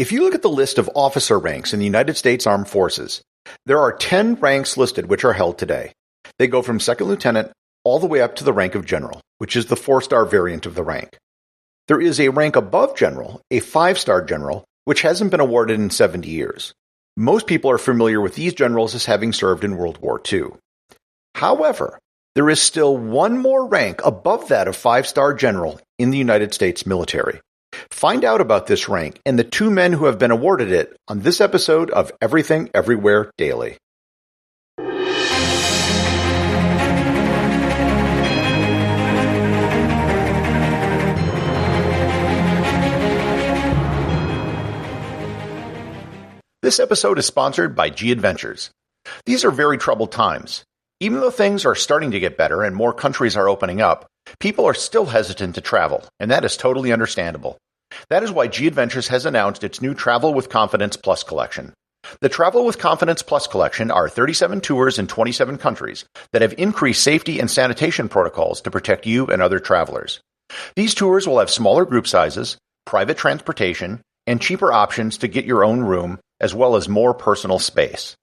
If you look at the list of officer ranks in the United States Armed Forces, there are 10 ranks listed which are held today. They go from second lieutenant all the way up to the rank of general, which is the 4-star variant of the rank. There is a rank above general, a 5-star general, which hasn't been awarded in 70 years. Most people are familiar with these generals as having served in World War II. However, there is still one more rank above that of 5-star general in the United States military. Find out about this rank and the 2 men who have been awarded it on this episode of Everything Everywhere Daily. This episode is sponsored by G Adventures. These are very troubled times. Even though things are starting to get better and more countries are opening up, people are still hesitant to travel, and that is totally understandable. That is why G Adventures has announced its new Travel with Confidence Plus collection. The Travel with Confidence Plus collection are 37 tours in 27 countries that have increased safety and sanitation protocols to protect you and other travelers. These tours will have smaller group sizes, private transportation, and cheaper options to get your own room, as well as more personal space.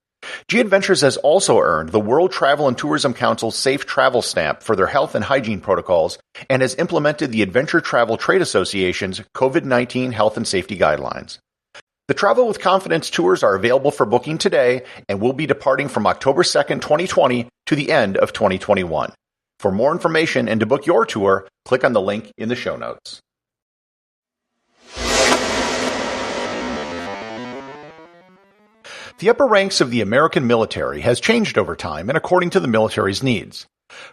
G Adventures has also earned the World Travel and Tourism Council's Safe Travel stamp for their health and hygiene protocols and has implemented the Adventure Travel Trade Association's COVID-19 health and safety guidelines. The Travel with Confidence tours are available for booking today and will be departing from October 2nd, 2020 to the end of 2021. For more information and to book your tour, click on the link in the show notes. The upper ranks of the American military has changed over time and according to the military's needs.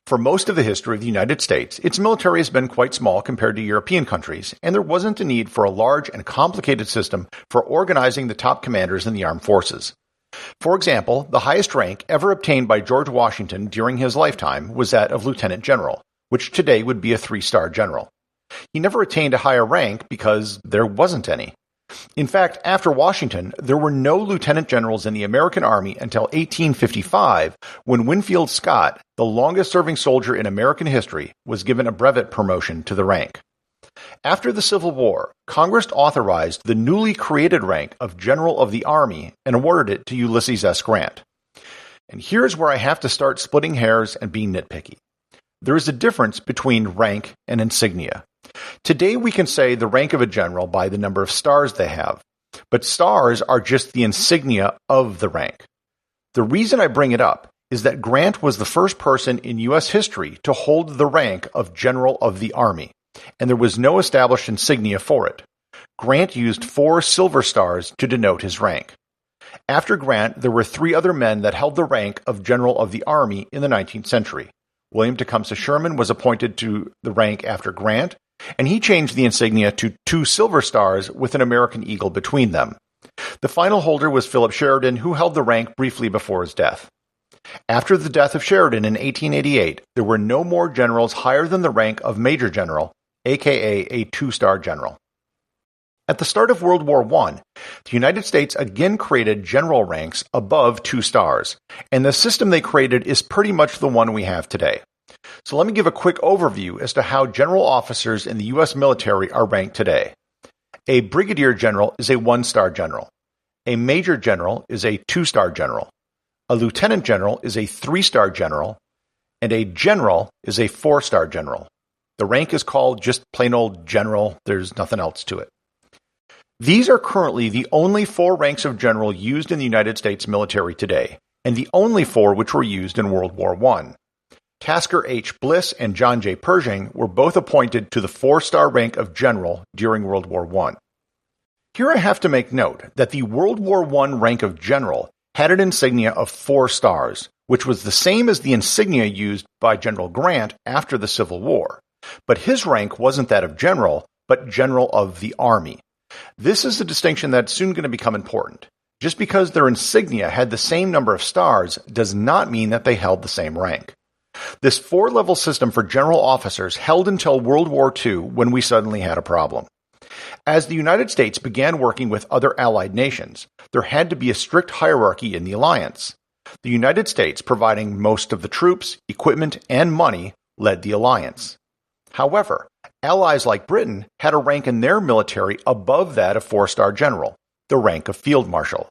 For most of the history of the United States, its military has been quite small compared to European countries, and there wasn't a need for a large and complicated system for organizing the top commanders in the armed forces. For example, the highest rank ever obtained by George Washington during his lifetime was that of lieutenant general, which today would be a 3-star general. He never attained a higher rank because there wasn't any. In fact, after Washington, there were no lieutenant generals in the American Army until 1855, when Winfield Scott, the longest-serving soldier in American history, was given a brevet promotion to the rank. After the Civil War, Congress authorized the newly created rank of General of the Army and awarded it to Ulysses S. Grant. And here's where I have to start splitting hairs and being nitpicky. There is a difference between rank and insignia. Today we can say the rank of a general by the number of stars they have, but stars are just the insignia of the rank. The reason I bring it up is that Grant was the first person in U.S. history to hold the rank of General of the Army, and there was no established insignia for it. Grant used 4 silver stars to denote his rank. After Grant, there were 3 other men that held the rank of General of the Army in the 19th century. William Tecumseh Sherman was appointed to the rank after Grant, and he changed the insignia to 2 silver stars with an American eagle between them. The final holder was Philip Sheridan, who held the rank briefly before his death. After the death of Sheridan in 1888, there were no more generals higher than the rank of Major General, aka a 2-star general. At the start of World War I, the United States again created general ranks above 2 stars, and the system they created is pretty much the one we have today. So let me give a quick overview as to how general officers in the U.S. military are ranked today. A brigadier general is a 1-star general. A major general is a 2-star general. A lieutenant general is a 3-star general. And a general is a 4-star general. The rank is called just plain old general. There's nothing else to it. These are currently the only 4 ranks of general used in the United States military today, and the only 4 which were used in World War I. Tasker H. Bliss and John J. Pershing were both appointed to the 4-star rank of general during World War I. Here I have to make note that the World War I rank of general had an insignia of 4 stars, which was the same as the insignia used by General Grant after the Civil War. But his rank wasn't that of general, but General of the Army. This is a distinction that's soon going to become important. Just because their insignia had the same number of stars does not mean that they held the same rank. This 4-level system for general officers held until World War II, when we suddenly had a problem. As the United States began working with other allied nations, there had to be a strict hierarchy in the alliance. The United States, providing most of the troops, equipment, and money, led the alliance. However, allies like Britain had a rank in their military above that of 4-star general. the rank of Field Marshal.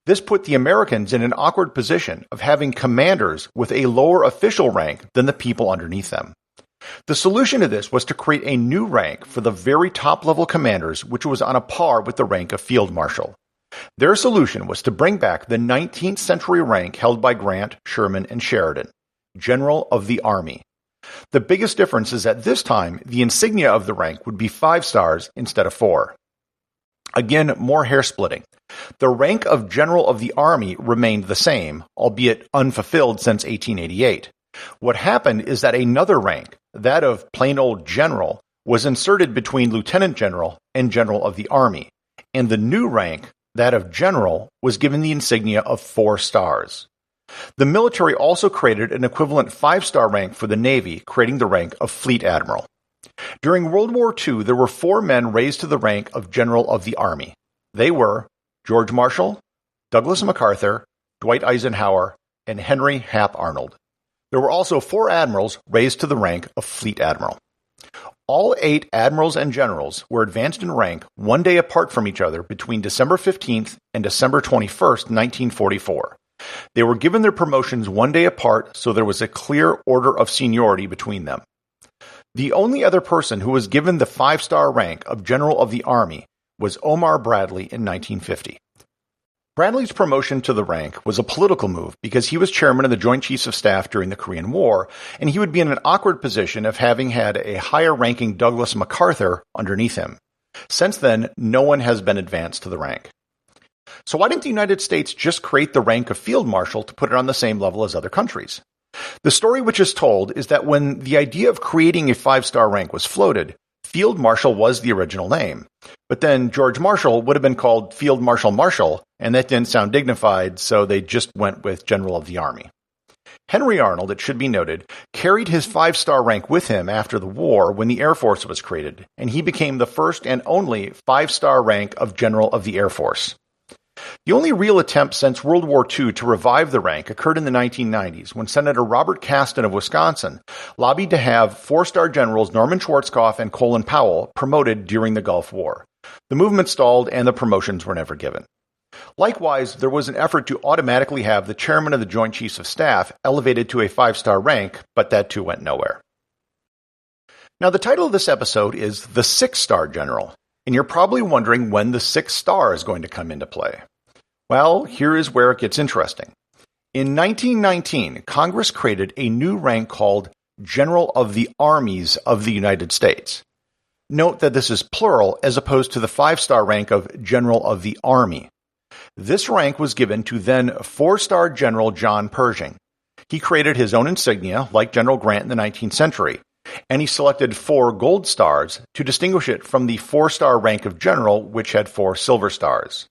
This put the Americans in an awkward position of having commanders with a lower official rank than the people underneath them. The solution to this was to create a new rank for the very top-level commanders, which was on a par with the rank of Field Marshal. Their solution was to bring back the 19th century rank held by Grant, Sherman, and Sheridan, General of the Army. The biggest difference is that this time, the insignia of the rank would be 5 stars instead of 4. Again, more hair-splitting. The rank of General of the Army remained the same, albeit unfulfilled since 1888. What happened is that another rank, that of plain old General, was inserted between Lieutenant General and General of the Army, and the new rank, that of General, was given the insignia of 4 stars. The military also created an equivalent 5-star rank for the Navy, creating the rank of Fleet Admiral. During World War II, there were 4 men raised to the rank of General of the Army. They were George Marshall, Douglas MacArthur, Dwight Eisenhower, and Henry Hap Arnold. There were also 4 admirals raised to the rank of Fleet Admiral. All 8 admirals and generals were advanced in rank one day apart from each other between December 15th and December 21st, 1944. They were given their promotions one day apart, so there was a clear order of seniority between them. The only other person who was given the 5-star rank of General of the Army was Omar Bradley in 1950. Bradley's promotion to the rank was a political move because he was chairman of the Joint Chiefs of Staff during the Korean War, and he would be in an awkward position of having had a higher-ranking Douglas MacArthur underneath him. Since then, no one has been advanced to the rank. So why didn't the United States just create the rank of Field Marshal to put it on the same level as other countries? The story which is told is that when the idea of creating a 5-star rank was floated, Field Marshal was the original name. But then George Marshall would have been called Field Marshal Marshall, and that didn't sound dignified, so they just went with General of the Army. Henry Arnold, it should be noted, carried his 5-star rank with him after the war when the Air Force was created, and he became the first and only 5-star rank of General of the Air Force. The only real attempt since World War II to revive the rank occurred in the 1990s when Senator Robert Caston of Wisconsin lobbied to have 4-star generals Norman Schwarzkopf and Colin Powell promoted during the Gulf War. The movement stalled and the promotions were never given. Likewise, there was an effort to automatically have the chairman of the Joint Chiefs of Staff elevated to a 5-star rank, but that too went nowhere. Now, the title of this episode is The 6-Star General, and you're probably wondering when the 6th star is going to come into play. Well, here is where it gets interesting. In 1919, Congress created a new rank called General of the Armies of the United States. Note that this is plural as opposed to the 5-star rank of General of the Army. This rank was given to then 4-star General John Pershing. He created his own insignia, like General Grant in the 19th century, and he selected 4 gold stars to distinguish it from the 4-star rank of General, which had 4 silver stars.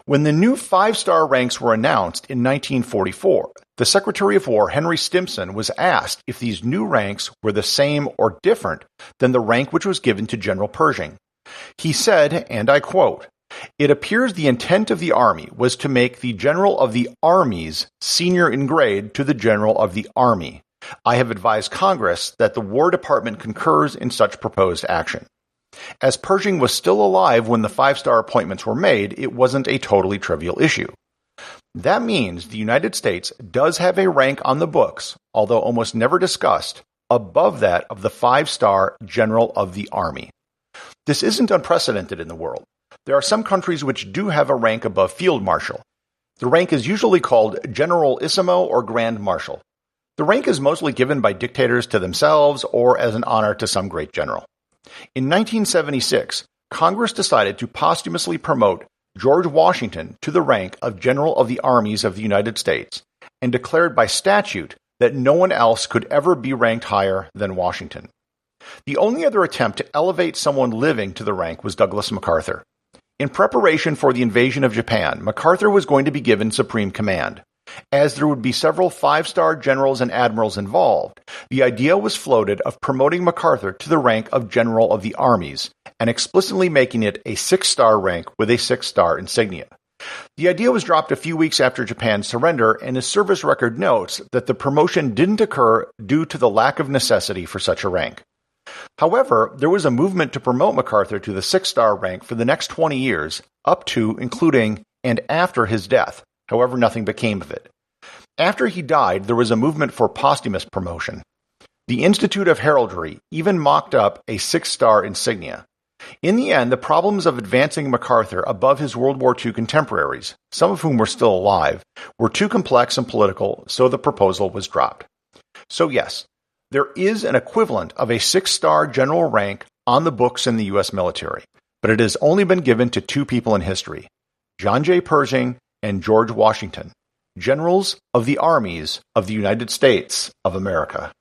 When the new 5-star ranks were announced in 1944, the Secretary of War, Henry Stimson, was asked if these new ranks were the same or different than the rank which was given to General Pershing. He said, and I quote, "It appears the intent of the Army was to make the General of the Armies senior in grade to the General of the Army. I have advised Congress that the War Department concurs in such proposed action." As Pershing was still alive when the 5-star appointments were made, it wasn't a totally trivial issue. That means the United States does have a rank on the books, although almost never discussed, above that of the 5-star General of the Army. This isn't unprecedented in the world. There are some countries which do have a rank above Field Marshal. The rank is usually called Generalissimo or Grand Marshal. The rank is mostly given by dictators to themselves or as an honor to some great general. In 1976, Congress decided to posthumously promote George Washington to the rank of General of the Armies of the United States and declared by statute that no one else could ever be ranked higher than Washington. The only other attempt to elevate someone living to the rank was Douglas MacArthur. In preparation for the invasion of Japan, MacArthur was going to be given supreme command. As there would be several 5-star generals and admirals involved, the idea was floated of promoting MacArthur to the rank of General of the Armies and explicitly making it a 6-star rank with a 6-star insignia. The idea was dropped a few weeks after Japan's surrender, and his service record notes that the promotion didn't occur due to the lack of necessity for such a rank. However, there was a movement to promote MacArthur to the 6-star rank for the next 20 years up to, including, and after his death. However, nothing became of it. After he died, there was a movement for posthumous promotion. The Institute of Heraldry even mocked up a 6-star insignia. In the end, the problems of advancing Macarthur above his World War II contemporaries, some of whom were still alive, were too complex and political, so the proposal was dropped. So yes, there is an equivalent of a 6-star general rank on the books in the U.S. military, but it has only been given to 2 people in history, John J. Pershing and George Washington, generals of the armies of the United States of America.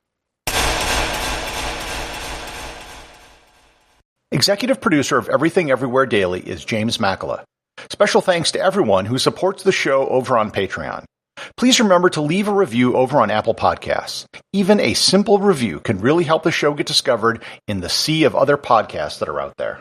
Executive producer of Everything Everywhere Daily is James Makkyla. Special thanks to everyone who supports the show over on Patreon. Please remember to leave a review over on Apple Podcasts. Even a simple review can really help the show get discovered in the sea of other podcasts that are out there.